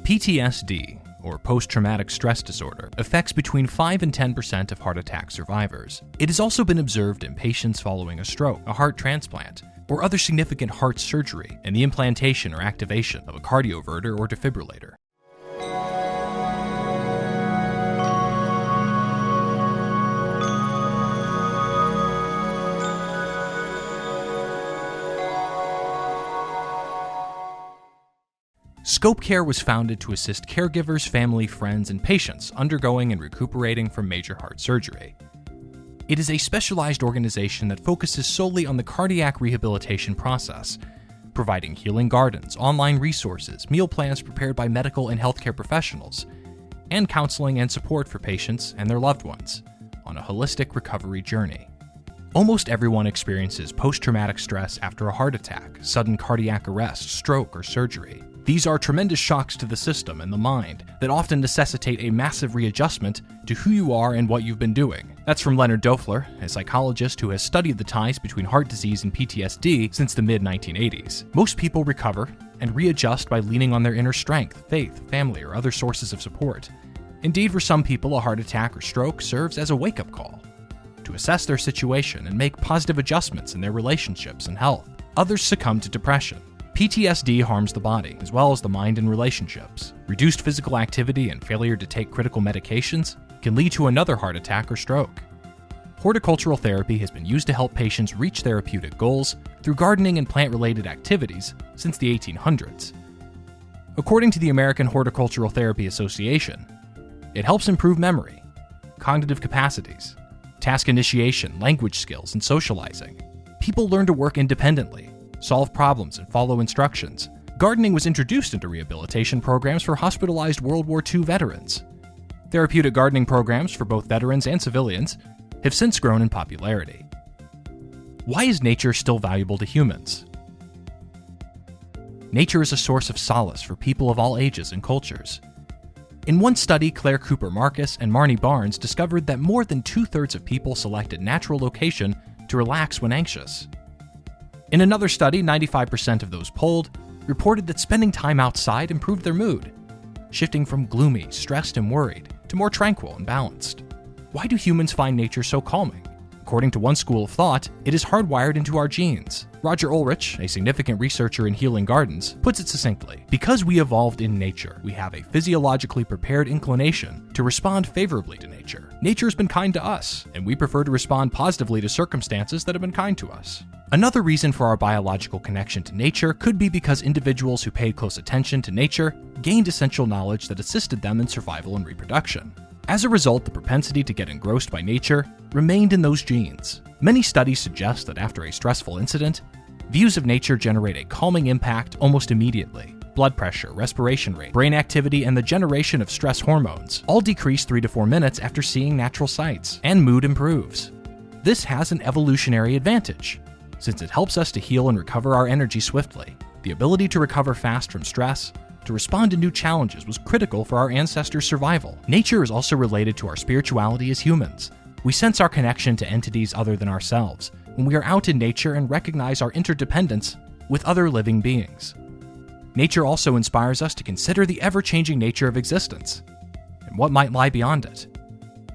PTSD, or post-traumatic stress disorder, affects between 5 and 10% of heart attack survivors. It has also been observed in patients following a stroke, a heart transplant, or other significant heart surgery and the implantation or activation of a cardioverter or defibrillator. Scope Care was founded to assist caregivers, family, friends, and patients undergoing and recuperating from major heart surgery. It is a specialized organization that focuses solely on the cardiac rehabilitation process, providing healing gardens, online resources, meal plans prepared by medical and healthcare professionals, and counseling and support for patients and their loved ones on a holistic recovery journey. Almost everyone experiences post-traumatic stress after a heart attack, sudden cardiac arrest, stroke, or surgery. These are tremendous shocks to the system and the mind that often necessitate a massive readjustment to who you are and what you've been doing. That's from Leonard Dofler, a psychologist who has studied the ties between heart disease and PTSD since the mid-1980s. Most people recover and readjust by leaning on their inner strength, faith, family, or other sources of support. Indeed, for some people, a heart attack or stroke serves as a wake-up call to assess their situation and make positive adjustments in their relationships and health. Others succumb to depression. PTSD harms the body, as well as the mind and relationships. Reduced physical activity and failure to take critical medications can lead to another heart attack or stroke. Horticultural therapy has been used to help patients reach therapeutic goals through gardening and plant-related activities since the 1800s. According to the American Horticultural Therapy Association, it helps improve memory, cognitive capacities, task initiation, language skills, and socializing. People learn to work independently, solve problems, and follow instructions. Gardening was introduced into rehabilitation programs for hospitalized World War II veterans. Therapeutic gardening programs for both veterans and civilians have since grown in popularity. Why is nature still valuable to humans? Nature is a source of solace for people of all ages and cultures. In one study, Claire Cooper Marcus and Marnie Barnes discovered that more than 2/3 of people selected natural location to relax when anxious. In another study, 95% of those polled reported that spending time outside improved their mood, shifting from gloomy, stressed, and worried to more tranquil and balanced. Why do humans find nature so calming? According to one school of thought, it is hardwired into our genes. Roger Ulrich, a significant researcher in healing gardens, puts it succinctly: because we evolved in nature, we have a physiologically prepared inclination to respond favorably to nature. Nature has been kind to us, and we prefer to respond positively to circumstances that have been kind to us. Another reason for our biological connection to nature could be because individuals who paid close attention to nature gained essential knowledge that assisted them in survival and reproduction. As a result, the propensity to get engrossed by nature remained in those genes. Many studies suggest that after a stressful incident, views of nature generate a calming impact almost immediately. Blood pressure, respiration rate, brain activity, and the generation of stress hormones all decrease 3 to 4 minutes after seeing natural sights, and mood improves. This has an evolutionary advantage, since it helps us to heal and recover our energy swiftly. The ability to recover fast from stress, to respond to new challenges, was critical for our ancestors' survival. Nature is also related to our spirituality as humans. We sense our connection to entities other than ourselves when we are out in nature and recognize our interdependence with other living beings. Nature also inspires us to consider the ever-changing nature of existence and what might lie beyond it.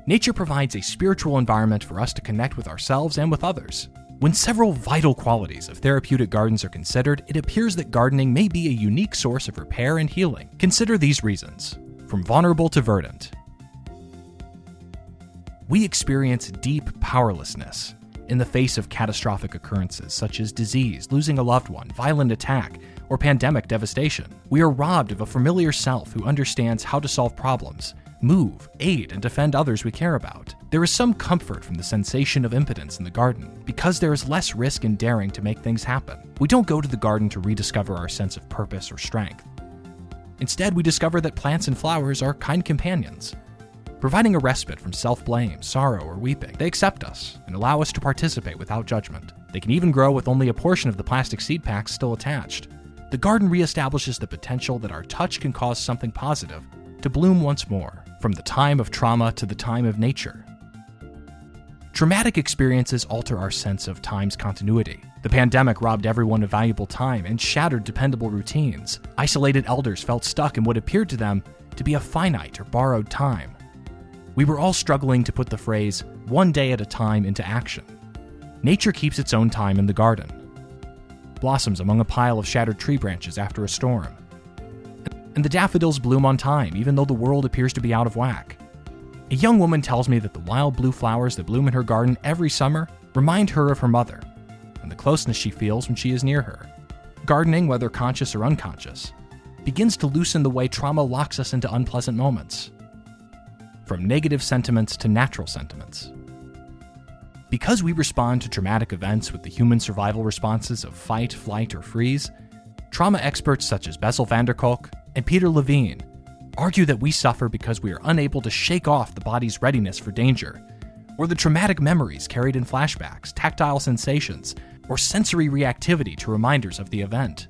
Nature provides a spiritual environment for us to connect with ourselves and with others. When several vital qualities of therapeutic gardens are considered, it appears that gardening may be a unique source of repair and healing. Consider these reasons. From vulnerable to verdant. We experience deep powerlessness in the face of catastrophic occurrences such as disease, losing a loved one, violent attack, or pandemic devastation. We are robbed of a familiar self who understands how to solve problems, move, aid, and defend others we care about. There is some comfort from the sensation of impotence in the garden, because there is less risk in daring to make things happen. We don't go to the garden to rediscover our sense of purpose or strength. Instead, we discover that plants and flowers are kind companions, providing a respite from self-blame, sorrow, or weeping. They accept us and allow us to participate without judgment. They can even grow with only a portion of the plastic seed packs still attached. The garden reestablishes the potential that our touch can cause something positive to bloom once more, from the time of trauma to the time of nature. Traumatic experiences alter our sense of time's continuity. The pandemic robbed everyone of valuable time and shattered dependable routines. Isolated elders felt stuck in what appeared to them to be a finite or borrowed time. We were all struggling to put the phrase, "one day at a time," into action. Nature keeps its own time in the garden. Blossoms among a pile of shattered tree branches after a storm. And the daffodils bloom on time, even though the world appears to be out of whack. A young woman tells me that the wild blue flowers that bloom in her garden every summer remind her of her mother, and the closeness she feels when she is near her. Gardening, whether conscious or unconscious, begins to loosen the way trauma locks us into unpleasant moments. From negative sentiments to natural sentiments. Because we respond to traumatic events with the human survival responses of fight, flight, or freeze, trauma experts such as Bessel van der Kolk and Peter Levine argue that we suffer because we are unable to shake off the body's readiness for danger, or the traumatic memories carried in flashbacks, tactile sensations, or sensory reactivity to reminders of the event.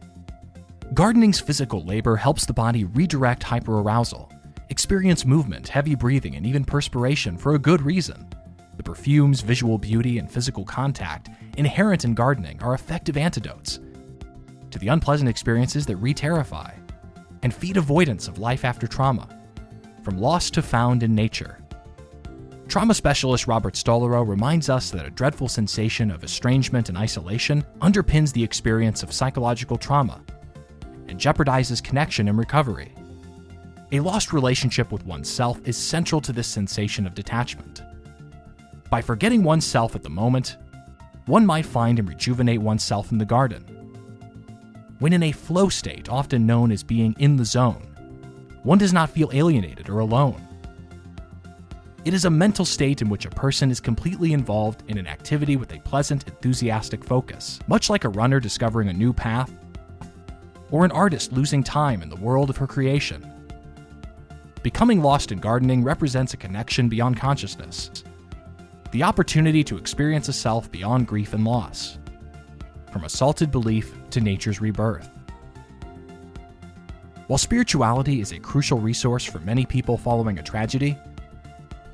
Gardening's physical labor helps the body redirect hyperarousal, experience movement, heavy breathing, and even perspiration for a good reason. The perfumes, visual beauty, and physical contact inherent in gardening are effective antidotes to the unpleasant experiences that re-terrify and feed avoidance of life after trauma, from lost to found in nature. Trauma specialist Robert Stollerow reminds us that a dreadful sensation of estrangement and isolation underpins the experience of psychological trauma and jeopardizes connection and recovery. A lost relationship with oneself is central to this sensation of detachment. By forgetting oneself at the moment, one might find and rejuvenate oneself in the garden. When in a flow state, often known as being in the zone, one does not feel alienated or alone. It is a mental state in which a person is completely involved in an activity with a pleasant, enthusiastic focus, much like a runner discovering a new path, or an artist losing time in the world of her creation. Becoming lost in gardening represents a connection beyond consciousness, the opportunity to experience a self beyond grief and loss, from assaulted belief to nature's rebirth. While spirituality is a crucial resource for many people following a tragedy,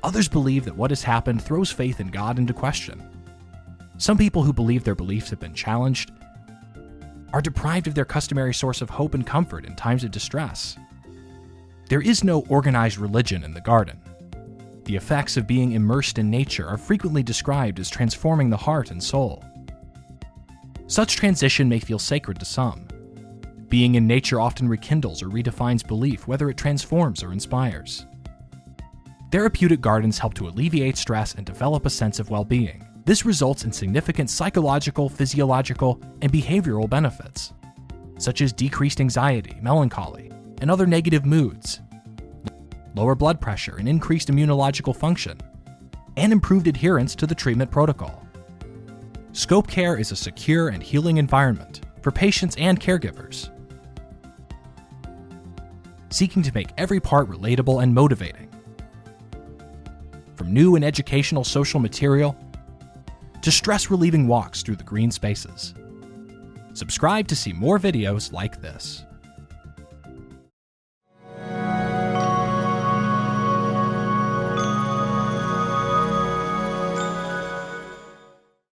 others believe that what has happened throws faith in God into question. Some people who believe their beliefs have been challenged are deprived of their customary source of hope and comfort in times of distress. There is no organized religion in the garden. The effects of being immersed in nature are frequently described as transforming the heart and soul. Such transition may feel sacred to some. Being in nature often rekindles or redefines belief, whether it transforms or inspires. Therapeutic gardens help to alleviate stress and develop a sense of well-being. This results in significant psychological, physiological, and behavioral benefits, such as decreased anxiety, melancholy, and other negative moods, lower blood pressure and increased immunological function, and improved adherence to the treatment protocol. Scope Care is a secure and healing environment for patients and caregivers, seeking to make every part relatable and motivating. From new and educational social material to stress-relieving walks through the green spaces. Subscribe to see more videos like this.